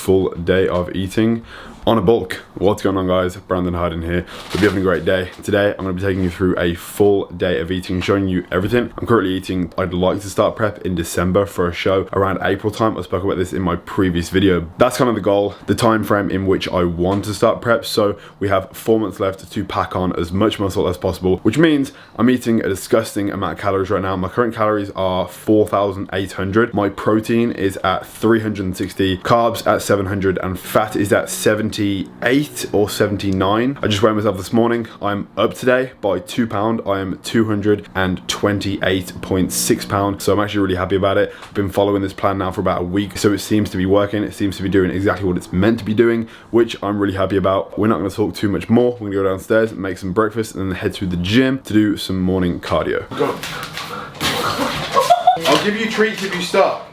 full day of eating on a bulk. What's going on, guys? Brandon Harden here. Hope you're having a great day. Today I'm going to be taking you through a full day of eating, showing you everything. I'm currently eating. I'd like to start prep in December for a show around April time. I spoke about this in my previous video. That's kind of the goal, the time frame in which I want to start prep. So we have 4 months left to pack on as much muscle as possible, which means I'm eating a disgusting amount of calories right now. My current calories are 4,800. My protein is at 360, carbs at 700, and fat is at 78 or 79. I just weighed myself this morning. I'm up today by 2 pounds. I am 228.6 pounds. So I'm actually really happy about it. I've been following this plan now for about a week. So it seems to be working. It seems to be doing exactly what it's meant to be doing, which I'm really happy about. We're not going to talk too much more. We're going to go downstairs, make some breakfast, and then head to the gym to do some morning cardio. Go. I'll give you treats if you stop.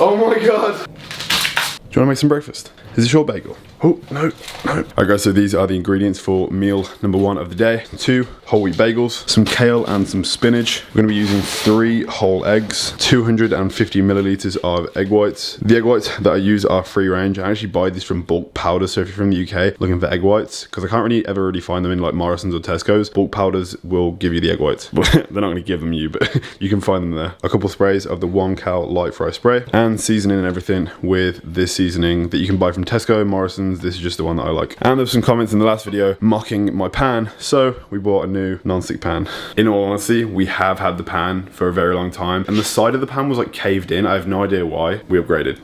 Oh my God. Do you want to make some breakfast? Is this your bagel? Oh, no. Alright guys, so these are the ingredients for meal number 1 of the day. 2 whole wheat bagels, some kale and some spinach. We're going to be using 3 whole eggs, 250 milliliters of egg whites. The egg whites that I use are free range. I actually buy these from bulk powder, so if you're from the UK looking for egg whites, because I can't ever really find them in like Morrison's or Tesco's, bulk powders will give you the egg whites. They're not going to give them you, but you can find them there. A couple sprays of the 1 cal light fry spray, and seasoning and everything with this seasoning that you can buy from Tesco, Morrison's. This is just the one that I like. And there's some comments in the last video mocking my pan, so we bought a new non-stick pan. In all honesty, we have had the pan for a very long time, and the side of the pan was like caved in. I have no idea why. We upgraded.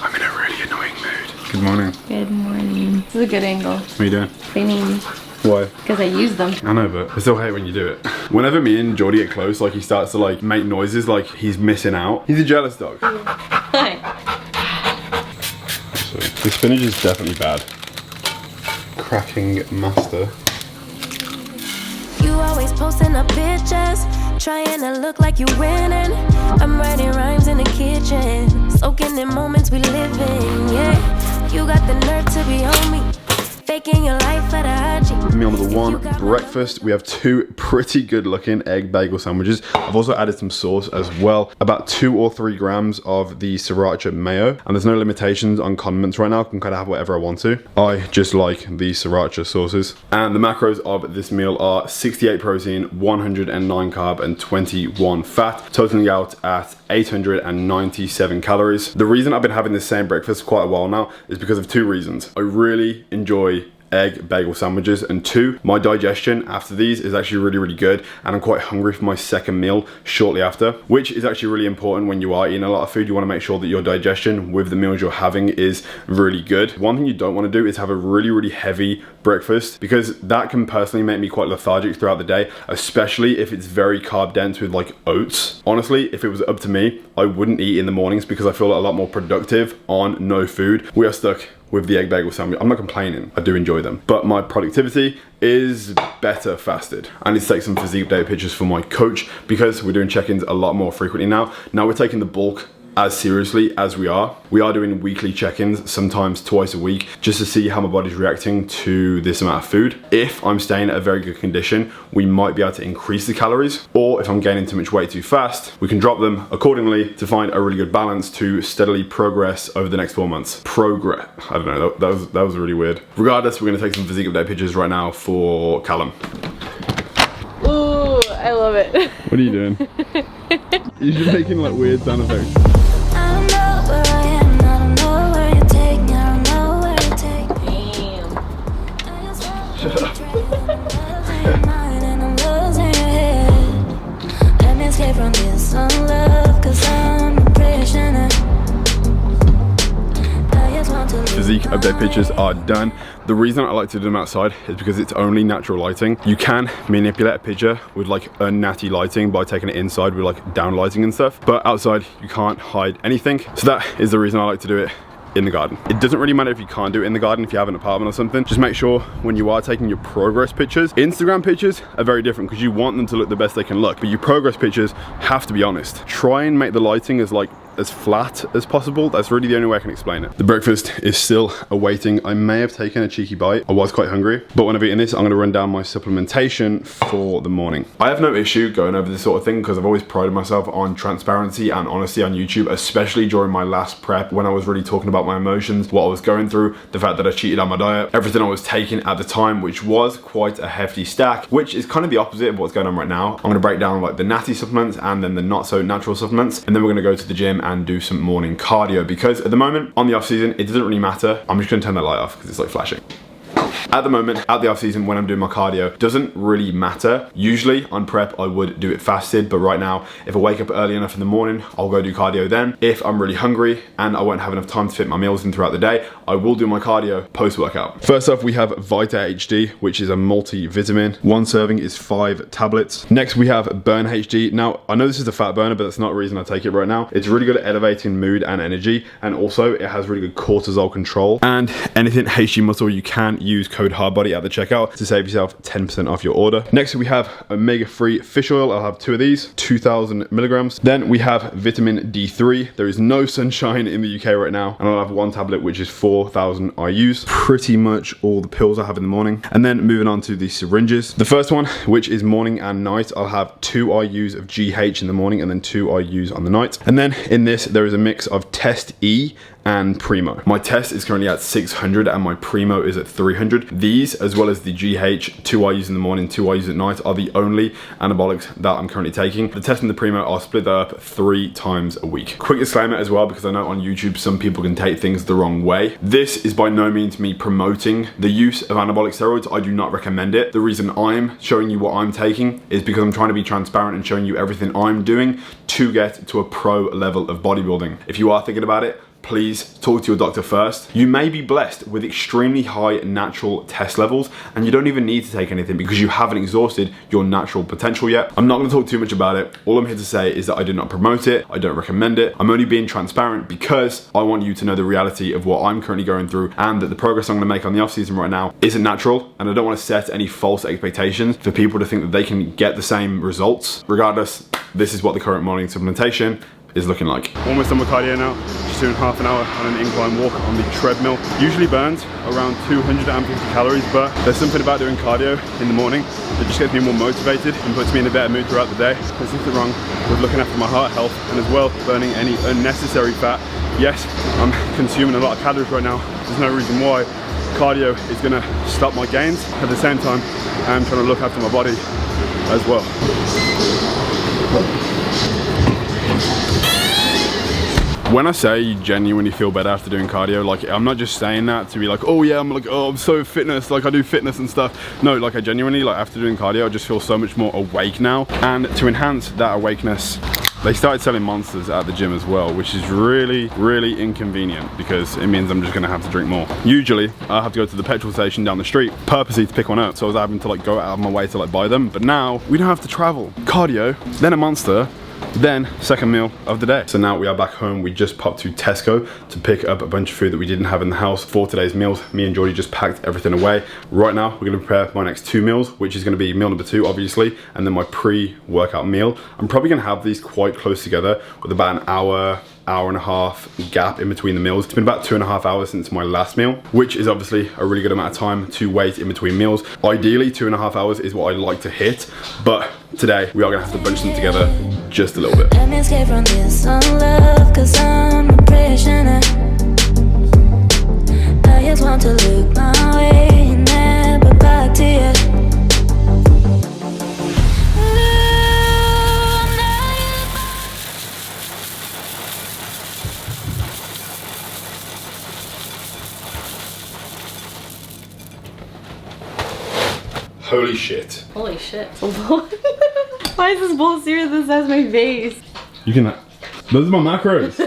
I'm in a really annoying mood. Good morning. Good morning. This is a good angle. What are you doing? Cleaning. Why? Because I use them. I know, but I still hate when you do it. Whenever me and Geordie get close, like he starts to like make noises like he's missing out. He's a jealous dog. Hi. So, the spinach is definitely bad. Cracking master. You always posting up pictures, trying to look like you winning. I'm writing rhymes in the kitchen, soaking in moments we live in. Yeah, you got the nerve to be on me, faking your life for the IG. Meal number 1, breakfast. We have 2 pretty good looking egg bagel sandwiches. I've also added some sauce as well, about 2 or 3 grams of the sriracha mayo, and there's no limitations on condiments right now. I can kind of have whatever I want to. I just like the sriracha sauces. And the macros of this meal are 68 protein, 109 carb, and 21 fat, totaling out at 897 calories. The reason I've been having this same breakfast for quite a while now is because of 2 reasons. I really enjoy egg bagel sandwiches, and 2, my digestion after these is actually really good, and I'm quite hungry for my second meal shortly after, which is actually really important when you are eating a lot of food. You want to make sure that your digestion with the meals you're having is really good. One thing you don't want to do is have a really heavy breakfast, because that can personally make me quite lethargic throughout the day, especially if it's very carb dense with like oats. Honestly, if it was up to me, I wouldn't eat in the mornings because I feel a lot more productive on no food. We are stuck with the egg bagel sandwich. I'm not complaining, I do enjoy them, but my productivity is better fasted. I need to take some physique update pictures for my coach because we're doing check-ins a lot more frequently now. Now we're taking the bulk as seriously as we are. We are doing weekly check-ins, sometimes twice a week, just to see how my body's reacting to this amount of food. If I'm staying at a very good condition, we might be able to increase the calories, or if I'm gaining too much weight too fast, we can drop them accordingly to find a really good balance to steadily progress over the next 4 months. Progress, I don't know, that was really weird. Regardless, we're gonna take some physique update pictures right now for Callum. Ooh, I love it. What are you doing? You're just making like weird sound effects. I don't know where I am, I don't know where you take me, I don't know where you take me. Shut up. And I'm losing your head. Let me escape from this unlove, 'cause I'm a prisoner. I just want to leave. Physique update pictures are done. The reason I like to do them outside is because it's only natural lighting. You can manipulate a picture with like unnatty lighting by taking it inside with like down lighting and stuff, but outside you can't hide anything. So that is the reason I like to do it in the garden. It doesn't really matter if you can't do it in the garden, if you have an apartment or something. Just make sure when you are taking your progress pictures, Instagram pictures are very different because you want them to look the best they can look, but your progress pictures have to be honest. Try and make the lighting as like as flat as possible. That's really the only way I can explain it. The breakfast is still awaiting. I may have taken a cheeky bite. I was quite hungry, but when I've eaten this, I'm gonna run down my supplementation for the morning. I have no issue going over this sort of thing because I've always prided myself on transparency and honesty on YouTube, especially during my last prep when I was really talking about my emotions, what I was going through, the fact that I cheated on my diet, everything I was taking at the time, which was quite a hefty stack, which is kind of the opposite of what's going on right now. I'm gonna break down like the natty supplements and then the not so natural supplements, and then we're gonna go to the gym and do some morning cardio because at the moment on the off season it doesn't really matter. I'm just gonna turn that light off because it's like flashing. At the moment, at the off season, when I'm doing my cardio, doesn't really matter. Usually on prep, I would do it fasted, but right now, if I wake up early enough in the morning, I'll go do cardio then. If I'm really hungry and I won't have enough time to fit my meals in throughout the day, I will do my cardio post-workout. First off, we have Vita HD, which is a multivitamin. One serving is 5 tablets. Next, we have Burn HD. Now, I know this is a fat burner, but that's not the reason I take it right now. It's really good at elevating mood and energy, and also it has really good cortisol control. And anything HG muscle, you can use code HARDBODY at the checkout to save yourself 10% off your order. Next we have omega-3 fish oil. I'll have 2 of these, 2,000 milligrams. Then we have vitamin D3. There is no sunshine in the UK right now, and I'll have 1 tablet which is 4,000 IUs. Pretty much all the pills I have in the morning. And then moving on to the syringes. The first one, which is morning and night, I'll have 2 IUs of GH in the morning and then 2 IUs on the night. And then in this there is a mix of Test E and Primo. My test is currently at 600 and my Primo is at 300. These, as well as the GH, 2 IUs in the morning, 2 IUs at night, are the only anabolics that I'm currently taking. The test and the Primo, I'll split that up 3 times a week. Quick disclaimer as well, because I know on YouTube some people can take things the wrong way. This is by no means me promoting the use of anabolic steroids. I do not recommend it. The reason I'm showing you what I'm taking is because I'm trying to be transparent and showing you everything I'm doing to get to a pro level of bodybuilding. If you are thinking about it, please talk to your doctor first. You may be blessed with extremely high natural test levels and you don't even need to take anything because you haven't exhausted your natural potential yet. I'm not going to talk too much about it. All I'm here to say is that I do not promote it. I don't recommend it. I'm only being transparent because I want you to know the reality of what I'm currently going through and that the progress I'm going to make on the off season right now isn't natural, and I don't want to set any false expectations for people to think that they can get the same results. Regardless, this is what the current morning supplementation is looking like. Almost done with cardio now. Just doing half an hour on an incline walk on the treadmill. Usually burns around 250 calories, but there's something about doing cardio in the morning that just gets me more motivated and puts me in a better mood throughout the day. There's nothing wrong with looking after my heart health and as well burning any unnecessary fat. Yes, I'm consuming a lot of calories right now. There's no reason why cardio is gonna stop my gains. At the same time, I'm trying to look after my body as well. When I say you genuinely feel better after doing cardio, like I'm not just saying that to be like, oh yeah, I'm like, oh, I'm so fitness, like I do fitness and stuff. No, like I genuinely, like after doing cardio, I just feel so much more awake now. And to enhance that awakeness, they started selling Monsters at the gym as well, which is really, really inconvenient because it means I'm just gonna have to drink more. Usually, I have to go to the petrol station down the street purposely to pick one up. So I was having to like go out of my way to like buy them. But now we don't have to travel. Cardio, then a Monster, then second meal of the day. So now we are back home. We just popped to Tesco to pick up a bunch of food that we didn't have in the house for today's meals. Me and Geordie just packed everything away. Right now we're going to prepare my next 2 meals, which is going to be meal number 2 obviously, and then my pre-workout meal. I'm probably going to have these quite close together with about an hour and a half gap in between the meals. It's been about 2.5 hours since my last meal, which is obviously a really good amount of time to wait in between meals. Ideally 2.5 hours is what I like to hit, but today we are gonna have to bunch them together just a little bit. Let me escape from this love, 'cause I'm a prisoner. I just want to look my way and never back to you. Holy shit. Holy shit. It's a bowl. Why is this bowl serious? This has my face. You can, those are my macros.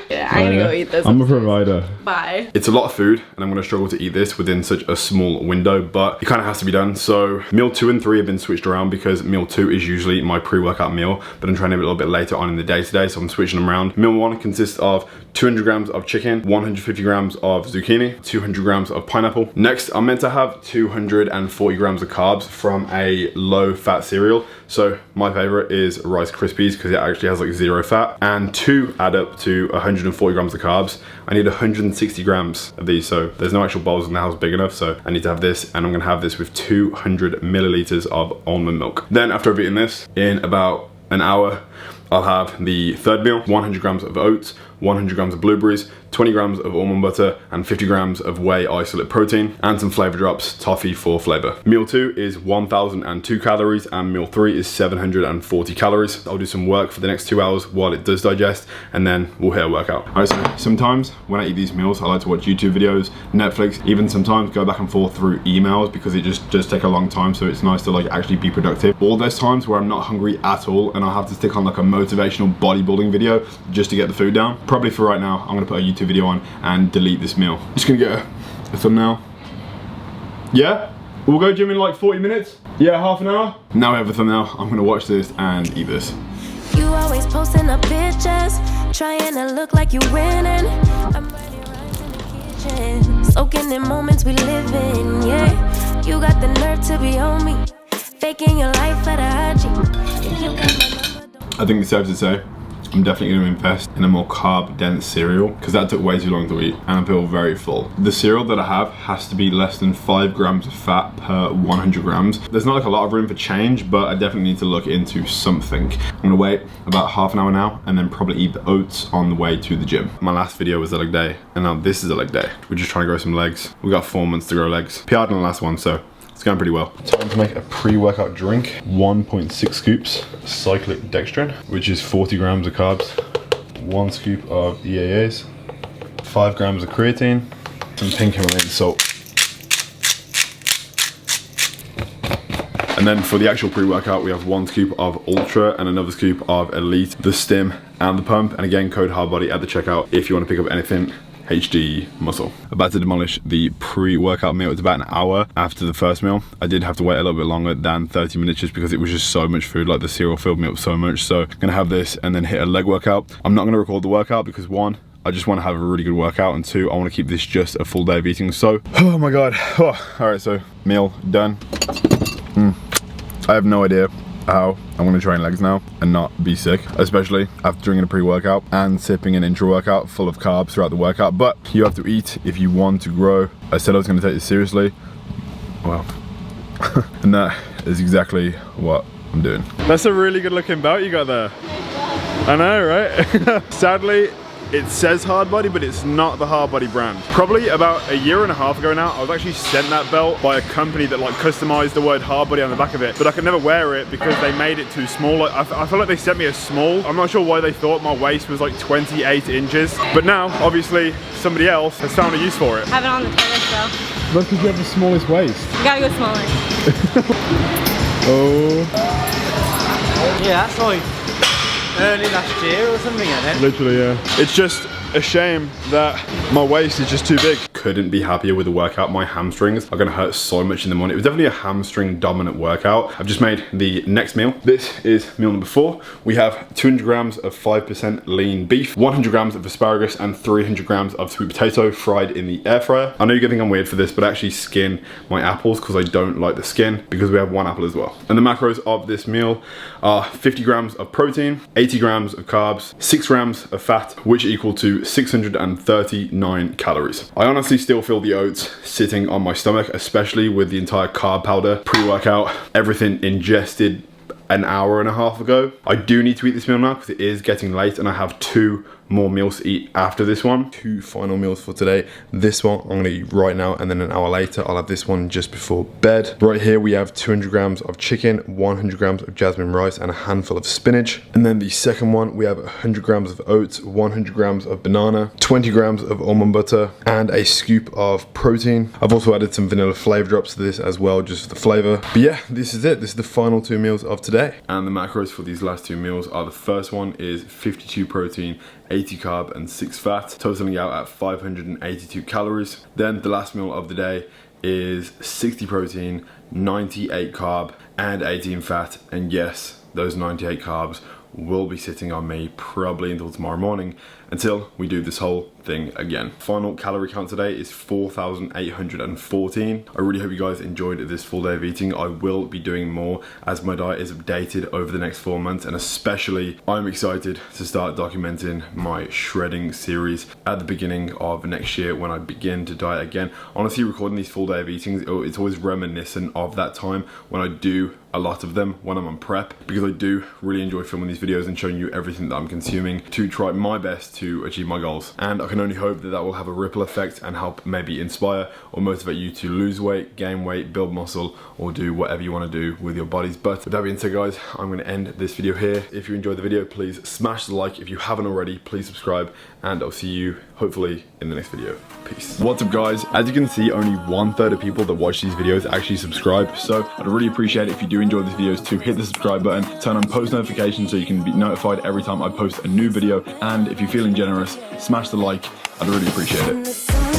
Yeah. I'm gonna go eat this. I'm a provider. Bye. It's a lot of food and I'm gonna struggle to eat this within such a small window, but it kind of has to be done. So meal 2 and 3 have been switched around because meal 2 is usually my pre-workout meal, but I'm trying to have it a little bit later on in the day today, so I'm switching them around. Meal 1 consists of 200 grams of chicken, 150 grams of zucchini, 200 grams of pineapple. Next, I'm meant to have 240 grams of carbs from a low-fat cereal. So my favorite is Rice Krispies because it actually has like 0 fat, and 2 add up to 140 grams of carbs. I need 160 grams of these, so there's no actual bowls in the house big enough, so I need to have this, and I'm gonna have this with 200 milliliters of almond milk. Then after I've eaten this, in about an hour, I'll have the third meal, 100 grams of oats, 100 grams of blueberries, 20 grams of almond butter, and 50 grams of whey isolate protein, and some flavor drops, toffee for flavor. Meal 2 is 1,002 calories, and meal 3 is 740 calories. I'll do some work for the next 2 hours while it does digest, and then we'll hit a workout. All right, so sometimes when I eat these meals, I like to watch YouTube videos, Netflix, even sometimes go back and forth through emails because it just does take a long time, so it's nice to like actually be productive. All those times where I'm not hungry at all, and I'll have to stick on like a motivational bodybuilding video just to get the food down. Probably for right now, I'm gonna put a YouTube video on and delete this meal. Just gonna get a thumbnail. Yeah? We'll go gym in like 40 minutes? Yeah, half an hour? Now we have a thumbnail. I'm gonna watch this and eat this. You always posting up pictures, trying to look like you winning. I'm writing rhymes in the kitchen, soaking in moments we live in, yeah. You got the nerve to be on me, faking your life at a IG. If you got my number, don't I think it's safe to say I'm definitely going to invest in a more carb-dense cereal because that took way too long to eat and I feel very full. The cereal that I have has to be less than 5 grams of fat per 100 grams. There's not like a lot of room for change, but I definitely need to look into something. I'm going to wait about half an hour now and then probably eat the oats on the way to the gym. My last video was a leg day and now this is a leg day. We're just trying to grow some legs. We got 4 months to grow legs. PR'd in the last one, so it's going pretty well. Time to make a pre-workout drink. 1.6 scoops cyclic dextrin, which is 40 grams of carbs. 1 scoop of EAAs. 5 grams of creatine. Some pink Himalayan salt. And then for the actual pre-workout, we have 1 scoop of Ultra and another scoop of Elite, the Stim and the Pump. And again, code HARDBODY at the checkout if you want to pick up anything HD muscle. About to demolish the pre-workout meal. It's about an hour after the first meal. I did have to wait a little bit longer than 30 minutes just because it was just so much food. Like the cereal filled me up so much. So I'm gonna have this and then hit a leg workout. I'm not gonna record the workout because 1, I just want to have a really good workout, and 2, I want to keep this just a full day of eating. So, oh my god. Oh, all right, so meal done. I have no idea how I'm going to train legs now and not be sick, especially after drinking a pre-workout and sipping an intra-workout full of carbs throughout the workout. But you have to eat if you want to grow. I said I was going to take this seriously. Well, and that is exactly what I'm doing. That's a really good looking belt you got there. I know, right? Sadly, it says Hardbody, but it's not the Hardbody brand. Probably about a year and a half ago now, I was actually sent that belt by a company that like customized the word Hardbody on the back of it, but I could never wear it because they made it too small. Like, I feel like they sent me a small. I'm not sure why they thought my waist was like 28 inches, but now obviously somebody else has found a use for it. Have it on the tennis though. That's because you have the smallest waist. You gotta go smaller. Oh. Yeah, that's like early last year or something, isn't it? Literally, yeah. It's just a shame that my waist is just too big. Couldn't be happier with the workout. My hamstrings are gonna hurt so much in the morning. It was definitely a hamstring dominant workout. I've just made the next meal. This is meal number 4. We have 200 grams of 5% lean beef, 100 grams of asparagus, and 300 grams of sweet potato fried in the air fryer. I know you're gonna think I'm weird for this, but I actually skin my apples because I don't like the skin because we have 1 apple as well. And the macros of this meal are 50 grams of protein, 80 grams of carbs, 6 grams of fat, which equal to 639 calories. I honestly still feel the oats sitting on my stomach, especially with the entire carb powder, pre-workout, everything ingested an hour and a half ago. I do need to eat this meal now because it is getting late and I have 2 more meals to eat after this one. 2 final meals for today. This one I'm gonna eat right now, and then an hour later I'll have this one just before bed. Right here we have 200 grams of chicken, 100 grams of jasmine rice, and a handful of spinach. And then the second one we have 100 grams of oats, 100 grams of banana, 20 grams of almond butter, and a scoop of protein. I've also added some vanilla flavor drops to this as well, just for the flavor. But yeah, this is it. This is the final 2 meals of today. And the macros for these last 2 meals are: the first one is 52 protein, 80 carb and 6 fat, totaling out at 582 calories. Then the last meal of the day is 60 protein, 98 carb, and 18 fat. And yes, those 98 carbs will be sitting on me probably until tomorrow morning, until we do this whole thing again. Final calorie count today is 4,814. I really hope you guys enjoyed this full day of eating. I will be doing more as my diet is updated over the next 4 months, and especially I'm excited to start documenting my shredding series at the beginning of next year when I begin to diet again. Honestly, recording these full day of eatings, it's always reminiscent of that time when I do a lot of them when I'm on prep, because I do really enjoy filming these videos and showing you everything that I'm consuming to try my best to achieve my goals. And I can only hope that that will have a ripple effect and help maybe inspire or motivate you to lose weight, gain weight, build muscle, or do whatever you want to do with your bodies. But with that being said, guys, I'm going to end this video here. If you enjoyed the video, please smash the like. If you haven't already, please subscribe, and I'll see you hopefully in the next video. Peace. What's up, guys? As you can see, only 1/3 of people that watch these videos actually subscribe, so I'd really appreciate it if you do enjoy these videos to hit the subscribe button, turn on post notifications so you can be notified every time I post a new video, and if you're feeling generous, smash the like. I'd really appreciate it.